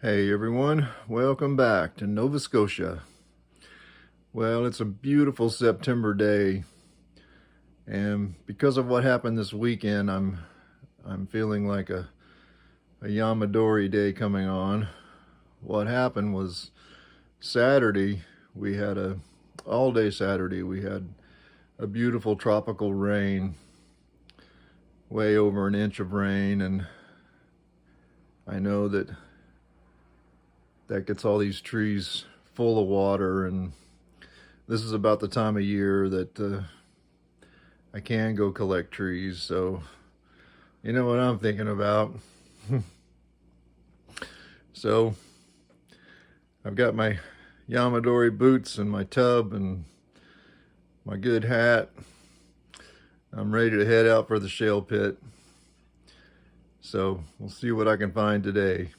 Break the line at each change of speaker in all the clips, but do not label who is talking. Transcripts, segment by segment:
Hey everyone, welcome back to Nova Scotia. Well, it's a beautiful September day, and because of what happened this weekend, I'm feeling like a Yamadori day coming on. What happened was Saturday, we had all day Saturday, we had a beautiful tropical rain, way over an inch of rain, and I know that gets all these trees full of water, and this is about the time of year that I can go collect trees, so you know what I'm thinking about. So I've got my Yamadori boots and my tub and my good hat. I'm ready to head out for the shale pit, so we'll see what I can find today.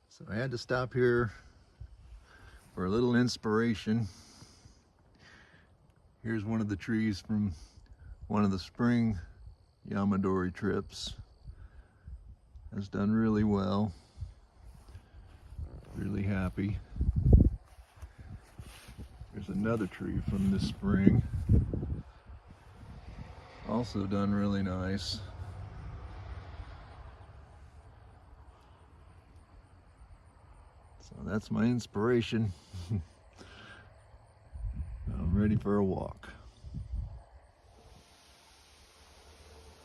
So I had to stop here for a little inspiration. Here's one of the trees from one of the spring Yamadori trips. Has done really well. Really happy. There's another tree from this spring. Also done really nice. So that's my inspiration. I'm ready for a walk.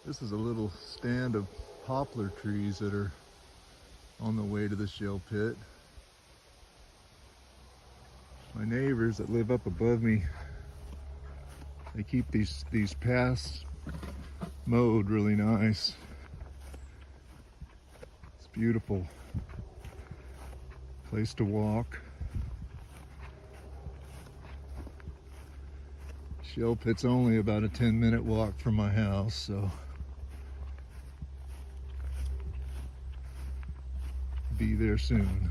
This is a little stand of poplar trees that are on the way to the shale pit. My neighbors that live up above me, they keep these paths mowed really nice. It's beautiful place to walk. Shale pit's only about a 10-minute walk from my house, so be there soon.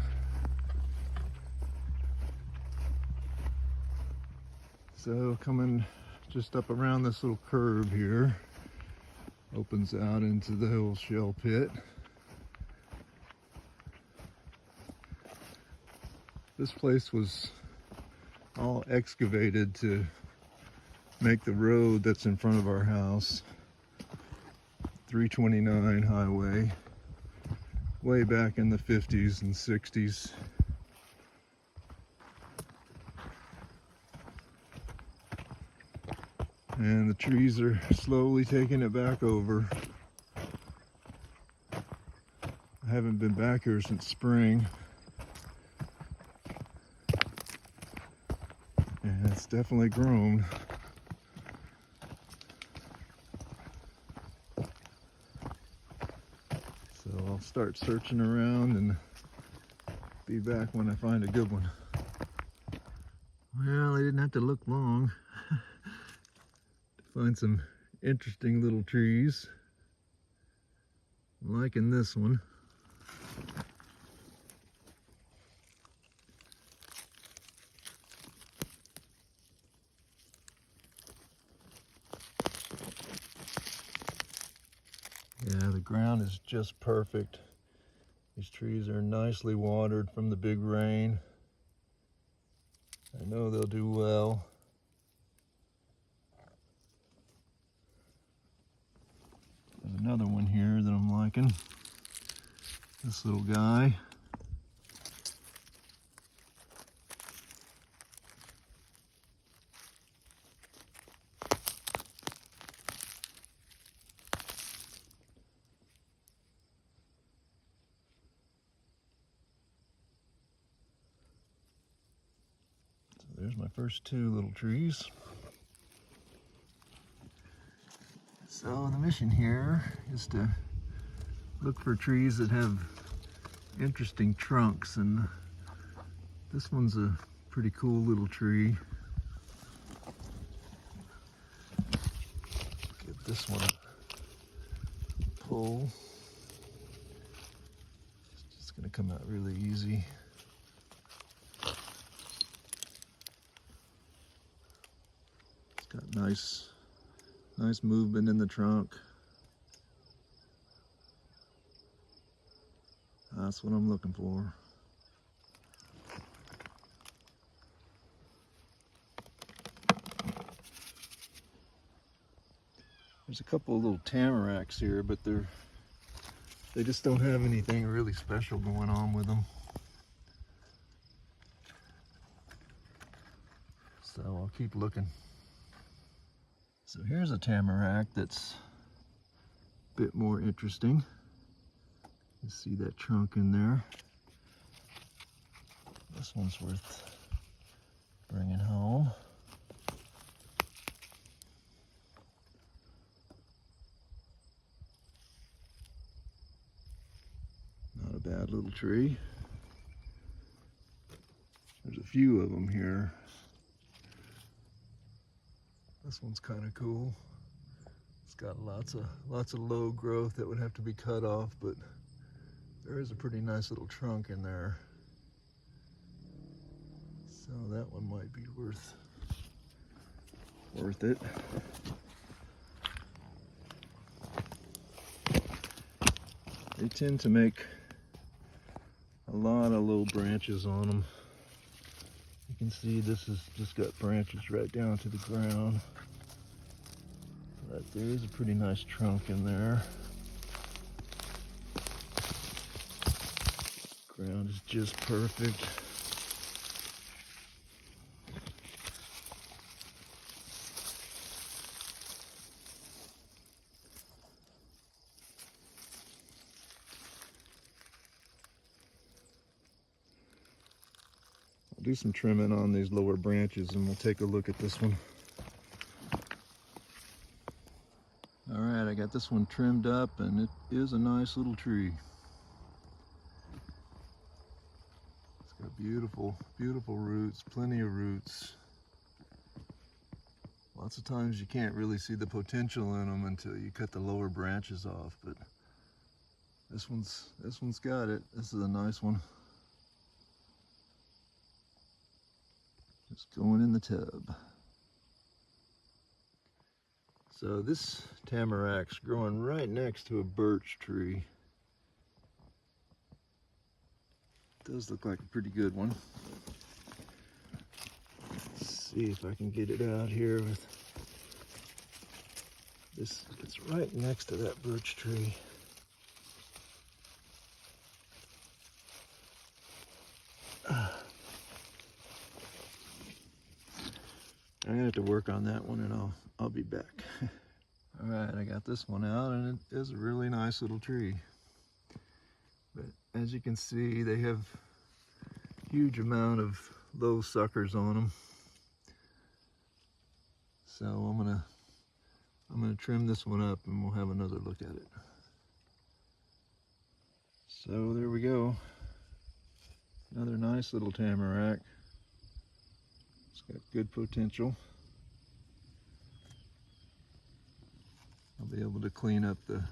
So coming just up around this little curve here, opens out into the whole shale pit. This place was all excavated to make the road that's in front of our house, 329 highway, way back in the 50s and 60s. And the trees are slowly taking it back over. I haven't been back here since spring. And it's definitely grown. So I'll start searching around and be back when I find a good one. Well, I didn't have to look long to find some interesting little trees. I'm liking this one. Yeah, the ground is just perfect. These trees are nicely watered from the big rain. I know they'll do well. There's another one here that I'm liking. This little guy. There's my first two little trees. So the mission here is to look for trees that have interesting trunks, and this one's a pretty cool little tree. Get this one pull. It's just gonna come out really easy. Got nice movement in the trunk. That's what I'm looking for. There's a couple of little tamaracks here, but they just don't have anything really special going on with them. So I'll keep looking. So here's a tamarack that's a bit more interesting. You see that trunk in there. This one's worth bringing home. Not a bad little tree. There's a few of them here. This one's kind of cool. It's got lots of low growth that would have to be cut off, but there is a pretty nice little trunk in there. So that one might be worth it. They tend to make a lot of low branches on them. You can see this has just got branches right down to the ground. But there is a pretty nice trunk in there. Ground is just perfect. I'll do some trimming on these lower branches and we'll take a look at this one. All right, I got this one trimmed up and it is a nice little tree. It's got beautiful, beautiful roots, plenty of roots. Lots of times you can't really see the potential in them until you cut the lower branches off, but this one's got it. This is a nice one. Just going in the tub. So this tamarack's growing right next to a birch tree. Does look like a pretty good one. Let's see if I can get it out here with this. It's right next to that birch tree. I'm gonna have to work on that one and I'll be back. All right, I got this one out and it is a really nice little tree. But as you can see, they have a huge amount of low suckers on them. So I'm gonna trim this one up and we'll have another look at it. So there we go. Another nice little tamarack. It's got good potential. I'll be able to clean up the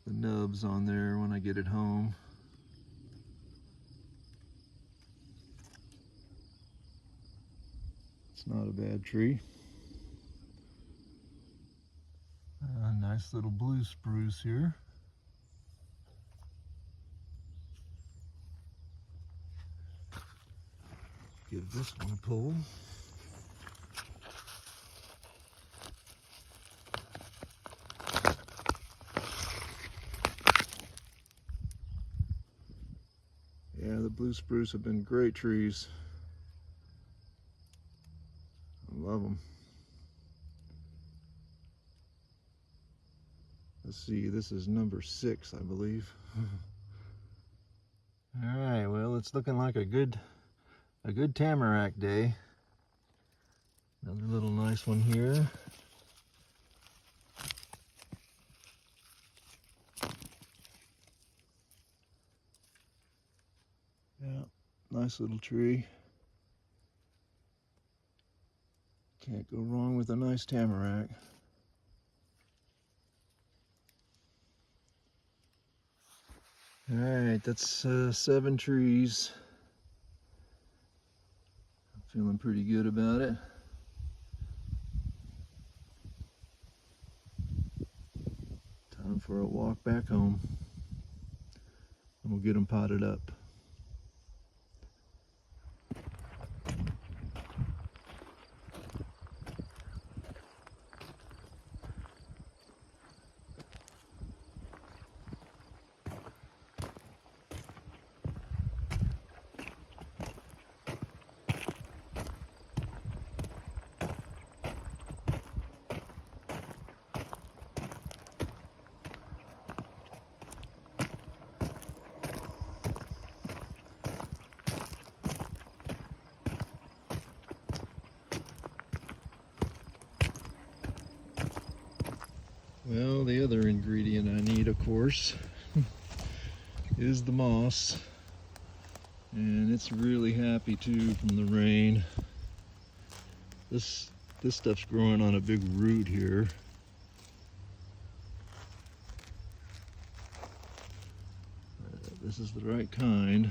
nubs on there when I get it home. It's not a bad tree. A nice little blue spruce here. Give this one a pull. Yeah, the blue spruce have been great trees. I love them. Let's see, this is number 6, I believe. All right, well, it's looking like a good tamarack day. Another little nice one here. Yeah, nice little tree. Can't go wrong with a nice tamarack. All right, that's 7 trees. I'm feeling pretty good about it. Time for a walk back home. and we'll get them potted up. Well, the other ingredient I need, of course, is the moss. And it's really happy too from the rain. This stuff's growing on a big root here. This is the right kind.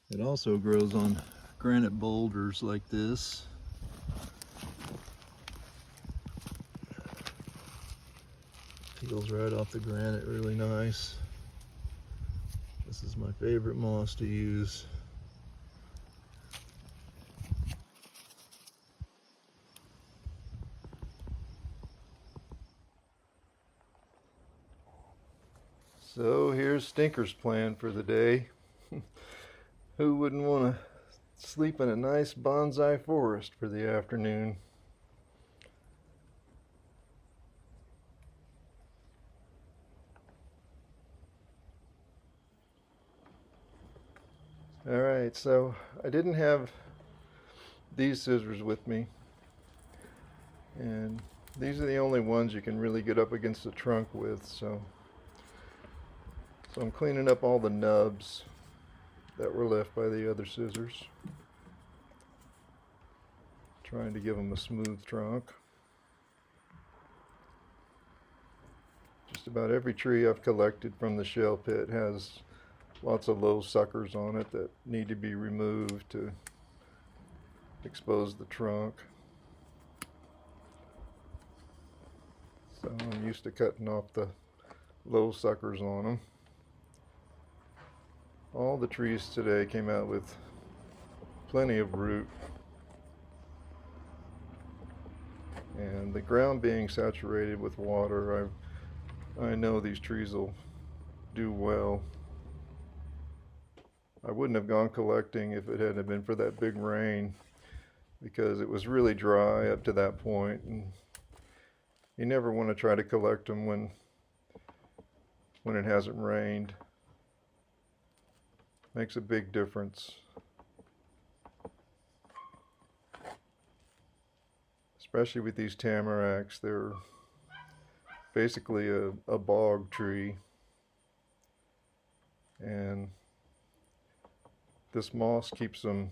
It also grows on granite boulders like this. Peels right off the granite really nice. This is my favorite moss to use. So here's Stinker's plan for the day. Who wouldn't want to sleep in a nice bonsai forest for the afternoon? Alright, so I didn't have these scissors with me, and these are the only ones you can really get up against the trunk with, so I'm cleaning up all the nubs that were left by the other scissors, trying to give them a smooth trunk. Just about every tree I've collected from the shale pit has lots of low suckers on it that need to be removed to expose the trunk. So I'm used to cutting off the low suckers on them. All the trees today came out with plenty of root, and the ground being saturated with water, I know these trees will do well. I wouldn't have gone collecting if it hadn't been for that big rain, because it was really dry up to that point, and you never want to try to collect them when it hasn't rained. Makes a big difference. Especially with these tamaracks, they're basically a bog tree. And this moss keeps them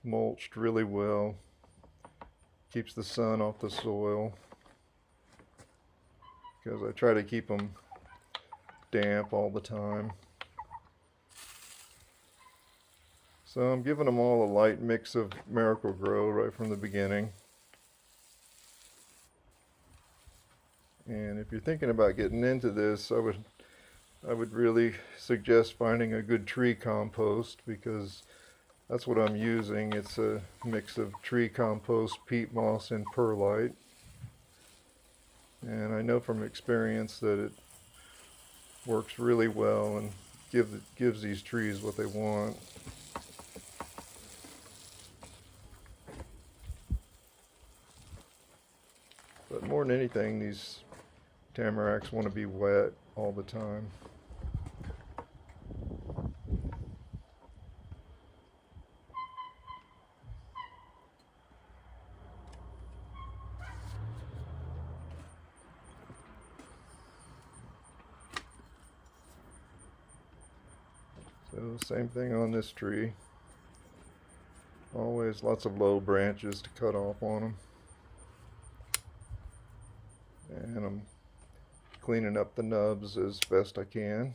mulched really well, keeps the sun off the soil, because I try to keep them damp all the time. So I'm giving them all a light mix of Miracle-Gro right from the beginning. And if you're thinking about getting into this, I would really suggest finding a good tree compost, because that's what I'm using. It's a mix of tree compost, peat moss, and perlite. And I know from experience that it works really well and gives these trees what they want. But more than anything, these tamaracks want to be wet all the time. So same thing on this tree. Always lots of low branches to cut off on them. And I'm cleaning up the nubs as best I can.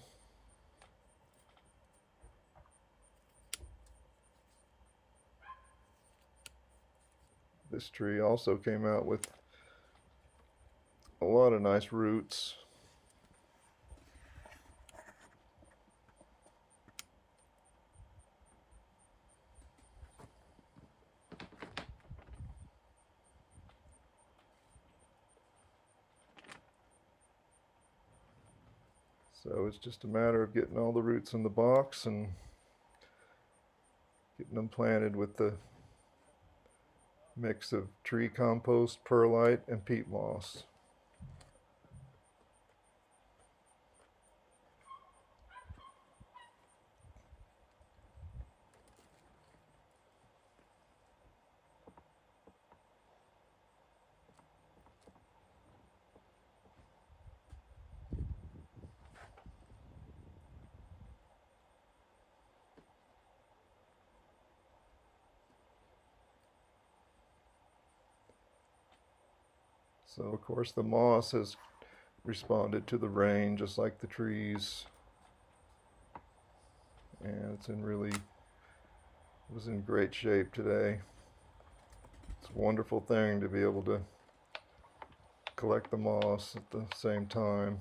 This tree also came out with a lot of nice roots. So it's just a matter of getting all the roots in the box and getting them planted with the mix of tree compost, perlite, and peat moss. So of course the moss has responded to the rain just like the trees, and it was in great shape today. It's a wonderful thing to be able to collect the moss at the same time.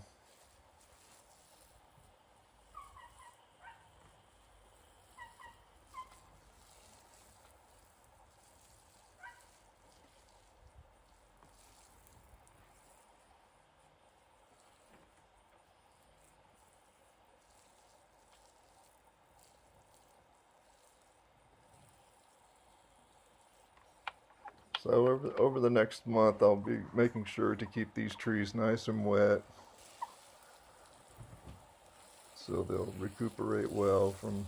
So over the next month, I'll be making sure to keep these trees nice and wet so they'll recuperate well from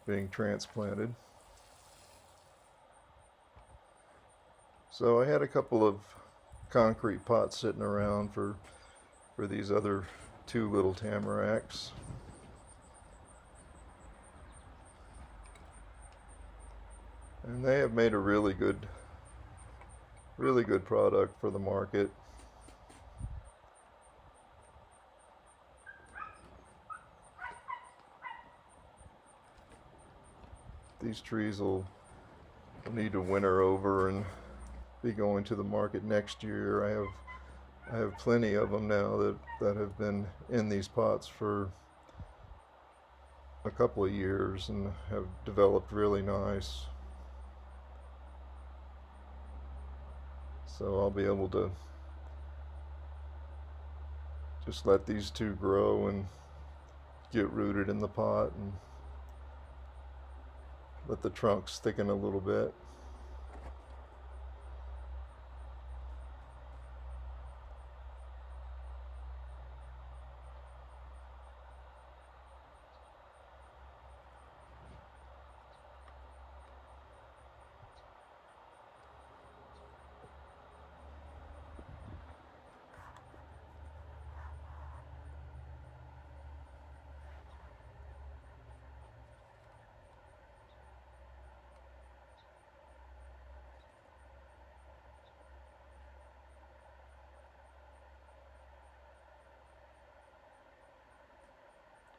being transplanted. So I had a couple of concrete pots sitting around for these other two little tamaracks. And they have made a really good product for the market. These trees will need to winter over and be going to the market next year. I have plenty of them now that have been in these pots for a couple of years and have developed really nice. So I'll be able to just let these two grow and get rooted in the pot and let the trunks thicken a little bit.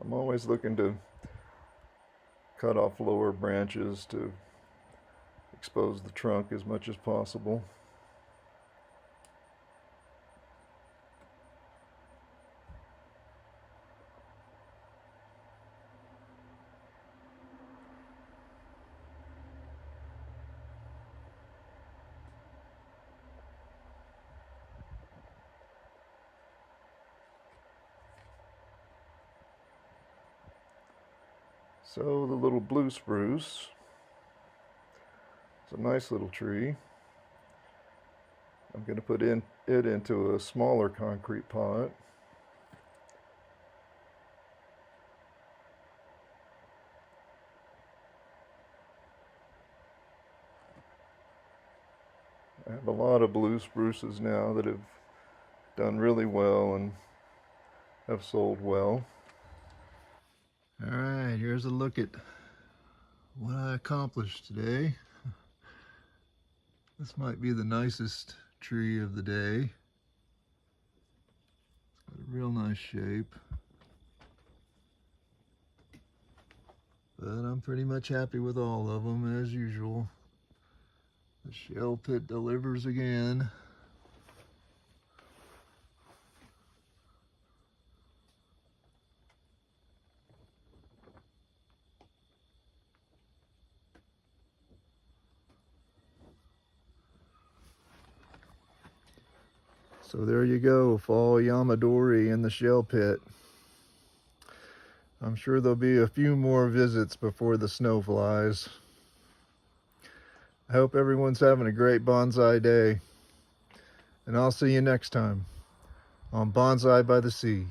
I'm always looking to cut off lower branches to expose the trunk as much as possible. So the little blue spruce, it's a nice little tree. I'm going to put it into a smaller concrete pot. I have a lot of blue spruces now that have done really well and have sold well. All right, here's a look at what I accomplished today. This might be the nicest tree of the day. It's got a real nice shape. But I'm pretty much happy with all of them as usual. The shale pit delivers again. So there you go, fall Yamadori in the shale pit. I'm sure there'll be a few more visits before the snow flies. I hope everyone's having a great bonsai day. And I'll see you next time on Bonsai by the Sea.